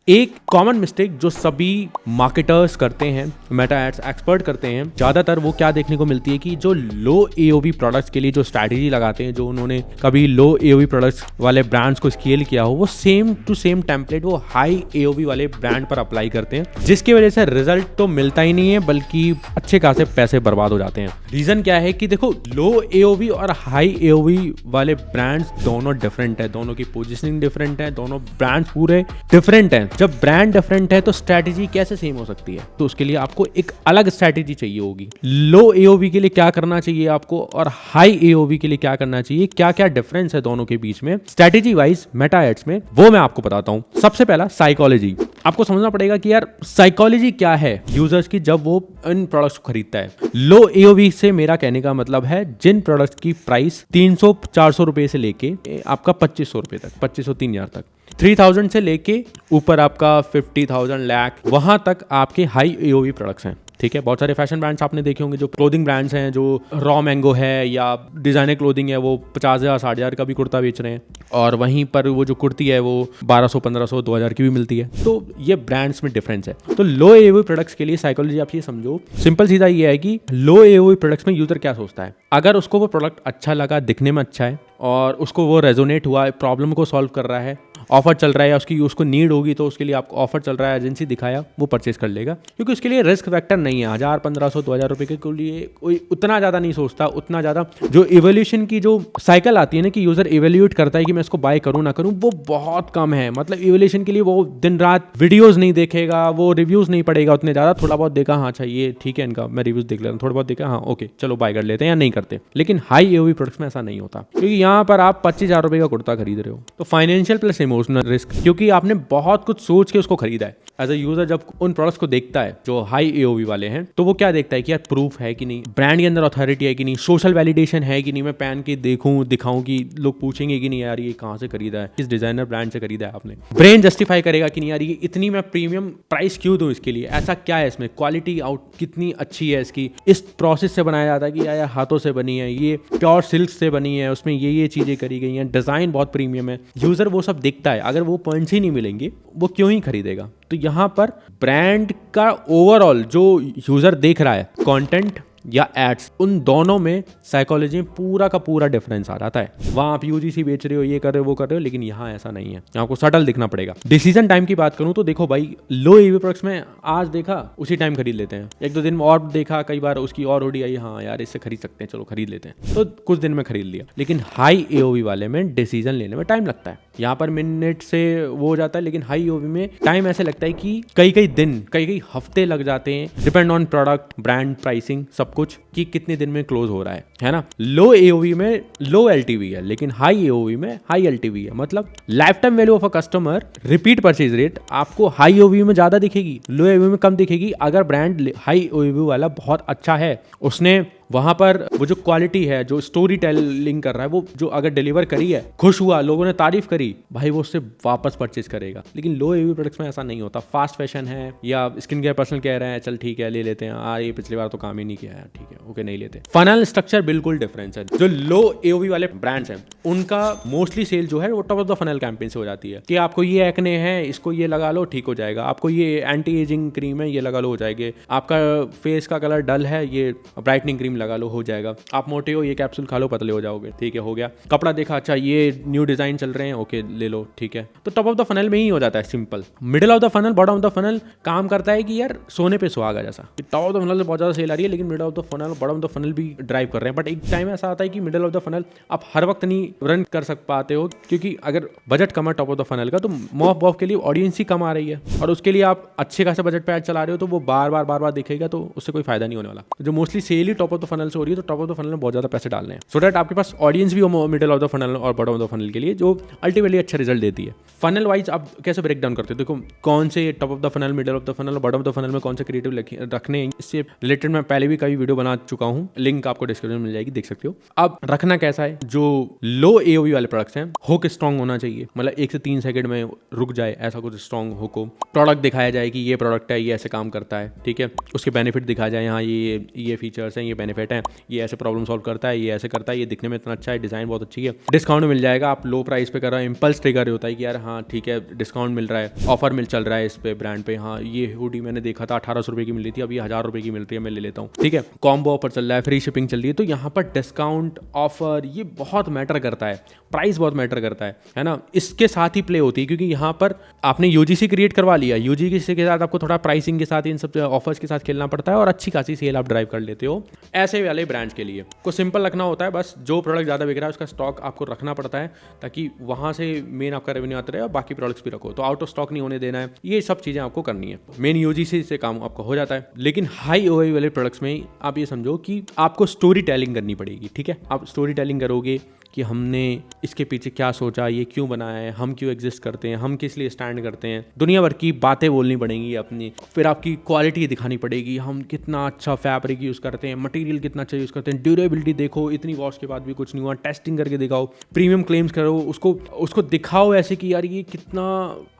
एक common mistake जो सभी मार्केटर्स करते हैं, मेटा एड्स एक्सपर्ट करते हैं, ज्यादातर वो क्या देखने को मिलती है कि जो लो एओवी प्रोडक्ट्स के लिए जो स्ट्रैटेजी लगाते हैं, जो उन्होंने कभी लो एओवी प्रोडक्ट्स वाले ब्रांड्स को स्केल किया हो, वो सेम टू सेम टेम्पलेट वो हाई एओवी वाले ब्रांड पर अप्लाई करते हैं, जिसकी वजह से रिजल्ट तो मिलता ही नहीं है बल्कि अच्छे खासे पैसे बर्बाद हो जाते हैं। रीजन क्या है कि देखो, लो एओवी और हाई एओवी वाले ब्रांड्स दोनों डिफरेंट है, दोनों की पोजीशनिंग डिफरेंट है, दोनों ब्रांड्स पूरे डिफरेंट हैं। जब ब्रांड डिफरेंट है तो स्ट्रैटेजी कैसे सेम हो सकती है? तो उसके लिए आपको एक अलग स्ट्रैटेजी चाहिए होगी। लो एओवी के लिए क्या करना चाहिए आपको और हाई एओवी के लिए क्या करना चाहिए, क्या क्या डिफरेंस है दोनों के बीच में स्ट्रैटेजी वाइज मेटा एड्स में, वो मैं आपको बताता हूं। सबसे पहला साइकोलॉजी। आपको समझना पड़ेगा कि यार साइकोलॉजी क्या है यूजर्स की जब वो इन प्रोडक्ट्स को खरीदता है। लो एओवी से मेरा कहने का मतलब है जिन प्रोडक्ट्स की प्राइस 300-400 रुपए से लेके आपका 2500 रुपए तक, 2500-3000 तक, 3000 से लेके ऊपर आपका 50,000 लाख, वहां तक आपके हाई एओवी प्रोडक्ट्स हैं। ठीक है, बहुत सारे फैशन ब्रांड्स आपने देखे होंगे, जो क्लोथिंग ब्रांड्स हैं, जो रॉ मैंगो है या डिजाइनर क्लोथिंग है, वो 50,000 60,000 का भी कुर्ता बेच रहे हैं, और वहीं पर वो जो कुर्ती है वो 1200 1500 2000 की भी मिलती है। तो ये ब्रांड्स में डिफरेंस है। तो लो एओवी प्रोडक्ट्स के लिए साइकोलॉजी आप ये समझो, सिंपल सीधा ये है कि लो एओवी प्रोडक्ट्स में यूजर क्या सोचता है। अगर उसको वो प्रोडक्ट अच्छा लगा, दिखने में अच्छा है और उसको वो रेजोनेट हुआ, प्रॉब्लम को सॉल्व कर रहा है, ऑफर चल रहा है या उसकी उसको नीड होगी तो उसके लिए आपको ऑफर चल रहा है, एजेंसी दिखाया, वो परचेज कर लेगा, क्योंकि उसके लिए रिस्क फैक्टर नहीं है। 1000 1500 2000 रुपए के लिए कोई उतना ज़्यादा नहीं सोचता। उतना ज़्यादा जो इवोल्यूशन की जो साइकिल आती है ना कि यूजर इवेल्यूएट करता है कि मैं इसको बाय करूँ ना करूँ, वो बहुत कम है। मतलब इवोल्यूशन के लिए वो दिन रात वीडियोज़ नहीं देखेगा, वो रिव्यूज़ नहीं पढ़ेगा उतने ज़्यादा, थोड़ा बहुत देखा, हाँ अच्छा ये ठीक है इनका, मैं रिव्यूज़ देख लेता हूँ, थोड़ा बहुत देखा, हाँ ओके चलो बाय कर लेते हैं, या नहीं करते। लेकिन हाई एओवी प्रोडक्ट्स में ऐसा नहीं होता, क्योंकि यहाँ पर आप 25,000 रुपए का कुर्ता खरीद रहे हो, तो फाइनेंशियल प्लस इमोशनल रिस्क, क्योंकि आपने बहुत कुछ सोच के उसको खरीदा है। एज अ यूजर जब उन प्रोडक्ट्स को देखता है जो हाई एओवी वाले हैं, तो वो क्या देखता है कि यार प्रूफ है कि नहीं, ब्रांड के अंदर अथॉरिटी है कि नहीं, सोशल वैलिडेशन है कि नहीं, मैं पहन के देखूं दिखाऊं कि लोग पूछेंगे कि नहीं यार ये कहाँ से खरीदा है, किस डिजाइनर ब्रांड से खरीदा है आपने। ब्रेन जस्टिफाई करेगा कि नहीं यार ये इतनी मैं प्रीमियम प्राइस क्यों दूं इसके लिए, ऐसा क्या है इसमें, क्वालिटी आउट कितनी अच्छी है इसकी, इस प्रोसेस से बनाया जाता है कि यार हाथों से बनी है, ये प्योर सिल्क से बनी है, उसमें ये चीजें करी गई हैं, डिजाइन बहुत प्रीमियम है। यूजर वो सब देखता है, अगर वो पॉइंट्स ही नहीं मिलेंगे वो क्यों ही खरीदेगा। तो यहाँ पर ब्रांड का ओवरऑल जो यूजर देख रहा है, कंटेंट या एड्स, उन दोनों में साइकोलॉजी में पूरा का पूरा डिफरेंस आ जाता है। वहां आप यूजीसी बेच रहे हो, ये कर रहे हो, वो कर रहे हो, लेकिन यहाँ ऐसा नहीं है, यहाँ आपको सटल दिखना पड़ेगा। डिसीजन टाइम की बात करूं तो देखो भाई, लो एओवी प्रोडक्ट्स में आज देखा उसी टाइम खरीद लेते हैं, एक दो दिन में और देखा, कई बार उसकी और ऑडी आई, हाँ यार इससे खरीद सकते हैं, चलो खरीद लेते हैं, तो कुछ दिन में खरीद लिया। लेकिन हाई एओवी वाले में डिसीजन लेने में टाइम लगता है, यहाँ पर मिनट से वो हो जाता है, लेकिन हाई एओवी में टाइम ऐसे लगता है कि कई दिन, कई हफ्ते लग जाते हैं, depend on product, brand, pricing, सब कुछ, कि कितने दिन में क्लोज हो रहा है ना। लो एओवी में लो एलटीवी है, लेकिन हाई एओवी में हाई एलटीवी है। मतलब life time value of a customer, repeat purchase rate आपको हाई एओवी में ज्यादा दिखेगी, लो एओवी में कम दिखेगी। अगर ब्रांड हाई एओवी वाला बहुत अच्छा है, उसने वहां पर वो जो क्वालिटी है, जो स्टोरी टेलिंग कर रहा है, वो जो अगर डिलीवर करी है, खुश हुआ, लोगों ने तारीफ करी, भाई वो उससे वापस परचेज करेगा। लेकिन लो एओवी प्रोडक्ट्स में ऐसा नहीं होता। फास्ट फैशन है या स्किन केयर पर्सनल कह रहे हैं, चल ठीक है ले लेते हैं, ये पिछली बार तो काम ही नहीं किया है, ठीक है ओके नहीं लेते। फनल स्ट्रक्चर बिल्कुल डिफरेंस है। जो लो एओवी वाले ब्रांड्स हैं उनका मोस्टली सेल जो है वो top of the funnel campaign से हो जाती है, कि आपको ये एक्ने है, इसको ये लगा लो ठीक हो जाएगा, आपको ये एंटी एजिंग क्रीम है, ये लगा लो हो जाएगी, आपका फेस का कलर डल है, ये ब्राइटनिंग क्रीम लगा लो हो जाएगा, आप मोटे हो ये कैप्सूल खा लो पतले हो जाओगे, ठीक है हो गया। कपड़ा देखा, अच्छा ये न्यू डिजाइन चल रहे हैं, ओके ले लो ठीक है। तो टॉप ऑफ द फनल में ही हो जाता है simple. Middle of the funnel, bottom of the funnel काम करता है कि यार सोने पे सुहागा जैसा। टॉप ऑफ द फनल बहुत ज्यादा सेल आ रही है, लेकिन middle of the funnel, bottom of the funnel भी ड्राइव कर रहे हैं। बट एक टाइम ऐसा आता है कि मिडिल ऑफ द फनल आप हर वक्त नहीं रन कर पाते हो, क्योंकि अगर बजट कम है टॉप ऑफ द फनल का, तो मॉफ बॉफ के लिए ऑडियंस ही कम आ रही है, और उसके लिए आप अच्छे खासे बजट पे ऐड चला रहे हो, तो वो बार बार दिखेगा, तो उससे कोई फायदा नहीं होने वाला। जो मोस्टली सेल ही टॉप ऑफ द फनल से हो रही है, तो टॉप ऑफ द फनल में बहुत ज्यादा पैसे डालने हैं, सो दैट आपके पास ऑडियंस भी हो मिडिल ऑफ द फनल और बॉटम ऑफ द फनल के लिए, जो अल्टीमेटली अच्छा रिजल्ट देती है। फनल वाइज आप कैसे ब्रेक डाउन करते हो, देखो कौन से top of the funnel, middle of the funnel और बॉटम ऑफ द फनल में कौन से क्रिएटिव रखने हैं, इससे रिलेटेड मैं पहले भी कई वीडियो बना चुका हूँ, लिंक आपको डिस्क्रिप्शन में मिल जाएगी, देख सकते हो। अब रखना कैसा है, जो लो एओवी वाले प्रोडक्ट्स हैं, हुक स्ट्रॉन्ग होना चाहिए, मतलब 1 से 3 सेकंड में रुक जाए, ऐसा कुछ स्ट्रॉन्ग हुक हो। प्रोडक्ट दिखाया जाए कि ये प्रोडक्ट है, ये ऐसे काम करता है, ठीक है, उसके बेनिफिट दिखाया जाए, यहाँ ये फीचर्स हैं, ये बेनिफिट हैं, ये ऐसे प्रॉब्लम सॉल्व करता है, ये ऐसे करता है, ये दिखने में इतना अच्छा है, डिजाइन बहुत अच्छी है, डिस्काउंट मिल जाएगा, आप लो प्राइस पे कर रहे हो, इंपल्स ट्रिगर होता है कि यार हाँ ठीक है डिस्काउंट मिल रहा है, ऑफर चल रहा है इस पे ब्रांड पे, हाँ ये हुडी मैंने देखा था 1800 रुपये की मिल रही थी, अभी 1000 रुपये की मिल रही है, मैं ले लेता हूँ, ठीक है कॉम्बो ऑफर चल रहा है, फ्री शिपिंग चल रही है। तो यहाँ पर डिस्काउंट ऑफर ये बहुत मैटर करता है, प्राइस बहुत मैटर करता है ना, इसके साथ ही प्ले होती है, क्योंकि यहाँ पर आपने यूजीसी क्रिएट करवा लिया, यूजीसी के साथ आपको थोड़ा प्राइसिंग के साथ इन सब ऑफर्स के साथ खेलना पड़ता है और अच्छी खासी सेल आप ड्राइव कर लेते हो। ऐसे वाले ब्रांड्स के लिए को सिंपल रखना होता है, बस जो प्रोडक्ट ज़्यादा बिक रहा है उसका स्टॉक आपको रखना पड़ता है ताकि वहाँ से मेन आपका रेवेन्यू आता रहे और बाकी प्रोडक्ट्स भी रखो, तो आउट ऑफ स्टॉक नहीं होने देना है, ये सब चीज़ें आपको करनी है। मेन यूजीसी से काम आपका हो जाता है। लेकिन हाई ओआई वाले प्रोडक्ट्स में आप ये समझो कि आपको स्टोरी टेलिंग करनी पड़ेगी, ठीक है, आप स्टोरी टेलिंग करोगे कि हमने इसके पीछे क्या सोचा, ये क्यों बनाया है, हम क्यों एग्जिस्ट करते हैं, हम किस लिए स्टैंड करते हैं, दुनिया भर की बातें बोलनी पड़ेंगी अपनी, फिर आपकी क्वालिटी दिखानी पड़ेगी, हम कितना अच्छा फैब्रिक यूज़ करते हैं, मटेरियल कितना अच्छा यूज़ करते हैं, ड्यूरेबिलिटी देखो इतनी वॉश के बाद भी कुछ नहीं हुआ, टेस्टिंग करके दिखाओ, प्रीमियम क्लेम्स करो, उसको दिखाओ ऐसे कि यार ये कितना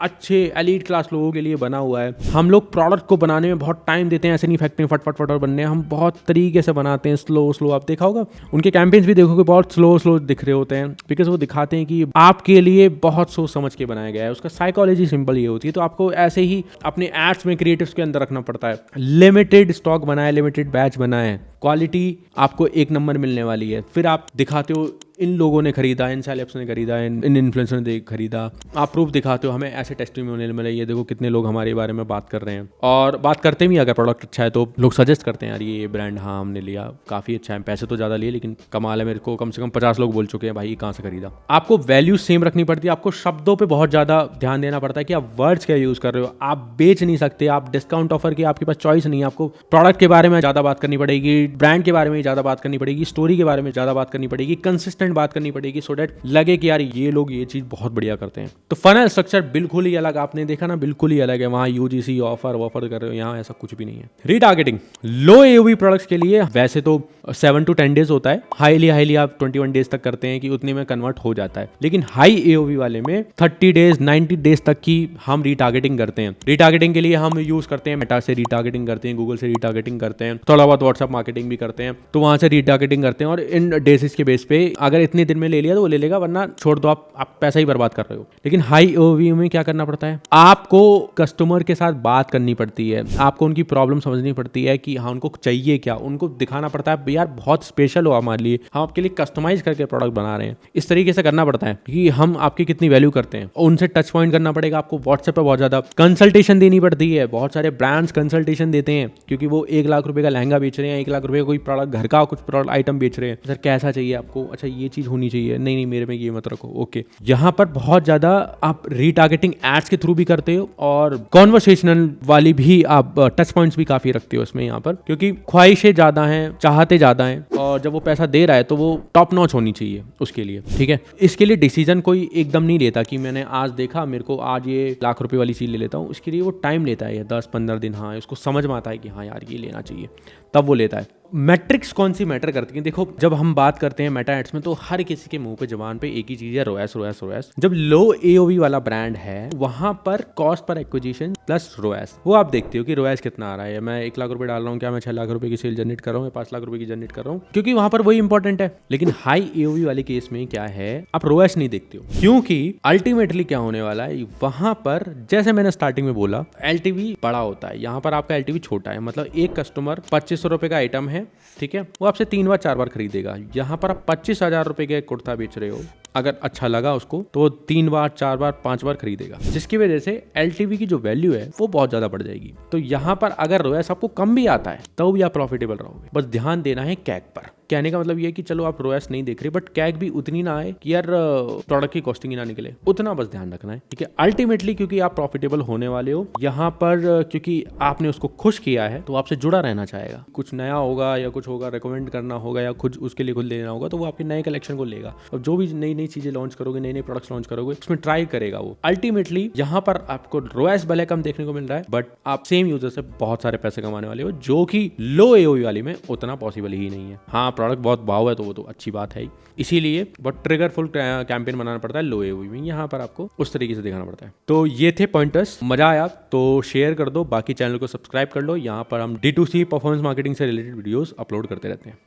अच्छे एलीट क्लास लोगों के लिए बना हुआ है। हम लोग प्रोडक्ट को बनाने में बहुत टाइम देते हैं, ऐसे नहीं फेंकते हैं फट बनने, हम बहुत तरीके से बनाते हैं, स्लो। आप देखा होगा उनके कैंपेन्स भी देखोगे बहुत स्लो दिख रहे होते हैं, बिकॉज वो दिखाते हैं कि आपके लिए बहुत सोच समझ के बनाया गया है, उसका साइकोलॉजी सिंपल ये होती है। तो आपको ऐसे ही अपने एड्स में क्रिएटिव्स के अंदर रखना पड़ता है। लिमिटेड स्टॉक बनाए, लिमिटेड बैच बनाए, क्वालिटी आपको एक नंबर मिलने वाली है, फिर आप दिखाते हो इन लोगों ने खरीदा, इन सेलेब्स ने खरीदा, इन इन्फ्लुएंसर ने खरीदा, आप प्रूफ दिखाते हो, हमें ऐसे टेस्टिमोनियल मिले, ये देखो कितने लोग हमारे बारे में बात कर रहे हैं, और बात करते भी अगर प्रोडक्ट अच्छा है तो लोग सजेस्ट करते हैं यार ये ब्रांड हाँ हमने लिया काफ़ी अच्छा है, पैसे तो ज़्यादा लिए लेकिन कमाल है, मेरे को कम से कम 50 लोग बोल चुके हैं भाई कहाँ से खरीदा। आपको वैल्यू सेम रखनी पड़ती है, आपको शब्दों पर बहुत ज़्यादा ध्यान देना पड़ता है कि आप वर्ड्स क्या यूज़ कर रहे हो, आप बेच नहीं सकते, आप डिस्काउंट ऑफर की आपके पास चॉइस नहीं है, आपको प्रोडक्ट के बारे में ज़्यादा बात करनी पड़ेगी, ब्रांड के बारे में ज़्यादा बात करनी पड़ेगी, स्टोरी के बारे में ज़्यादा बात करनी पड़ेगी, कंसिस्टेंट बात करनी पड़ेगी, सो दैट लगे कि यार ये लोग ये चीज बहुत बढ़िया करते हैं। तो फनल स्ट्रक्चर बिल्कुल ही अलग, आपने देखा ना बिल्कुल ही अलग है, वहां यूजीसी ऑफर कर रहे हो, यहाँ ऐसा कुछ भी नहीं है। रीटारगेटिंग लो एओवी प्रोडक्ट्स के लिए वैसे तो 7 to 10 डेज होता है, हाईली आप 21 डेज तक करते हैं कि उतने में कन्वर्ट हो जाता है, लेकिन हाई एओवी वाले में 30 डेज 90 डेज तक की हम रीटारगेटिंग करते हैं। रीटारगेटिंग के लिए हम यूज करते हैं मेटा से रीटारगेटिंग करते हैं, गूगल से रीटारगेटिंग करते हैं, थोड़ा बहुत व्हाट्सएप मार्केटिंग भी करते हैं, तो वहां से रीटारगेटिंग करते हैं और इन डेसिस के बेस पे अगर इतने दिन में ले लिया तो वो ले लेगा, वरना छोड़ दो, आप पैसा ही बर्बाद कर रहे हो। लेकिन हाई ओवी में क्या करना पड़ता है, आपको कस्टमर के साथ बात करनी पड़ती है, आपको उनकी प्रॉब्लम समझनी पड़ती है कि हाँ उनको चाहिए क्या, उनको दिखाना पड़ता है यार बहुत स्पेशल हो हमारे लिए, हम आपके लिए कस्टमाइज करके प्रोडक्ट बना रहे हैं, इस तरीके से करना पड़ता है कि हम आपकी कितनी वैल्यू करते हैं। उनसे टच पॉइंट करना पड़ेगा, आपको व्हाट्सएप पे बहुत ज्यादा कंसल्टेशन देनी पड़ती है, बहुत सारे ब्रांड्स कंसल्टेशन देते हैं क्योंकि वो 1 लाख रुपए का लहंगा बेच रहे हैं, 1 लाख रुपए का कोई प्रोडक्ट घर का कुछ प्रोडक्ट आइटम बेच रहे हैं, सर कैसा चाहिए आपको, अच्छा ये चीज होनी चाहिए, नहीं मेरे में ये मत रखो, ओके। यहाँ पर बहुत ज्यादा आप रीटारगेटिंग एड्स के थ्रू भी करते हो और कॉन्वर्सेशनल वाली भी आप टच पॉइंट्स भी काफी रखते हो इसमें यहाँ पर, क्योंकि ख्वाहिशें ज्यादा हैं, चाहते ज्यादा हैं, और जब वो पैसा दे रहा है तो वो टॉप नॉच होनी चाहिए उसके लिए, ठीक है। इसके लिए डिसीजन कोई एकदम नहीं लेता कि मैंने आज देखा मेरे को आज ये लाख रुपए वाली चीज ले लेता हूँ, उसके लिए वो टाइम लेता है 10-15 दिन, हाँ उसको समझ में आता है कि हाँ यार ये लेना चाहिए, तब वो लेता है। मैट्रिक्स कौन सी मैटर करती है, देखो जब हम बात करते हैं मेटा एड्स में तो हर किसी के मुंह पे जबान पे एक ही चीज है, रोएस। जब लो एओवी वाला ब्रांड है वहां पर कॉस्ट पर एक्विजिशन प्लस रोएस, वो आप देखते हो कि रोएस कितना आ रहा है, मैं 1 लाख रुपए डाल रहा हूँ, क्या मैं 6 लाख रुपए की सेल जनरेट कर रहा हूँ, 5 लाख रुपए की जनरेट कर रहा हूँ, क्योंकि वहां पर वही इंपॉर्टेंट है। लेकिन हाई एओवी वाले केस में क्या है, आप रोएस नहीं देखते हो, क्योंकि अल्टीमेटली क्या होने वाला है वहां पर, जैसे मैंने स्टार्टिंग में बोला एलटीवी बड़ा होता है, यहाँ पर आपका एलटीवी छोटा है, मतलब एक कस्टमर 2500 रुपए का आइटम है, ठीक है, वो आपसे 3 बार 4 बार खरीदेगा। यहाँ पर आप 25,000 रुपए के कुर्ता बेच रहे हो, अगर अच्छा लगा उसको तो वो 3 बार 4 बार 5 बार खरीदेगा, जिसकी वजह से एलटीवी की जो वैल्यू है वो बहुत ज्यादा बढ़ जाएगी। तो यहाँ पर अगर रोएस आपको कम भी आता है तो भी आप प्रॉफिटेबल रहोगे, बस ध्यान देना है कैग पर। कहने का मतलब ये कि चलो आप रोएस नहीं देख रहे बट कैग भी उतनी ना आए कि यार प्रोडक्ट की कॉस्टिंग ही ना निकले, उतना बस ध्यान रखना है, ठीक है। अल्टीमेटली क्योंकि आप प्रॉफिटेबल होने वाले हो यहाँ पर, क्योंकि आपने उसको खुश किया है तो आपसे जुड़ा रहना चाहेगा, कुछ नया होगा या कुछ होगा रिकमेंड करना होगा या खुद उसके लिए खुद लेना होगा तो वो आपके नए कलेक्शन को लेगा, और जो भी नई चीजें लॉन्च करोगे, नए प्रोडक्ट्स लॉन्च करोगे, उसमें ट्राई करेगा वो। अल्टीमेटली यहाँ पर आपको रोएस भले कम देखने को मिल रहा है बट आप सेम यूजर से बहुत सारे पैसे कमाने वाले हो, जो कि लो एओवी वाली में उतना पॉसिबल ही नहीं है। हाँ प्रोडक्ट बहुत भाव है तो वो तो अच्छी बात है ही, इसीलिए बहुत ट्रिगरफुल कैंपेन बनाना पड़ता है लो एओवी में, यहाँ पर आपको उस तरीके से दिखाना पड़ता है। तो ये थे पॉइंटर्स, मजा आया तो शेयर कर दो, बाकी चैनल को सब्सक्राइब कर लो, यहाँ पर हम D2C परफॉर्मेंस मार्केटिंग से रिलेटेड वीडियोस अपलोड करते रहते हैं।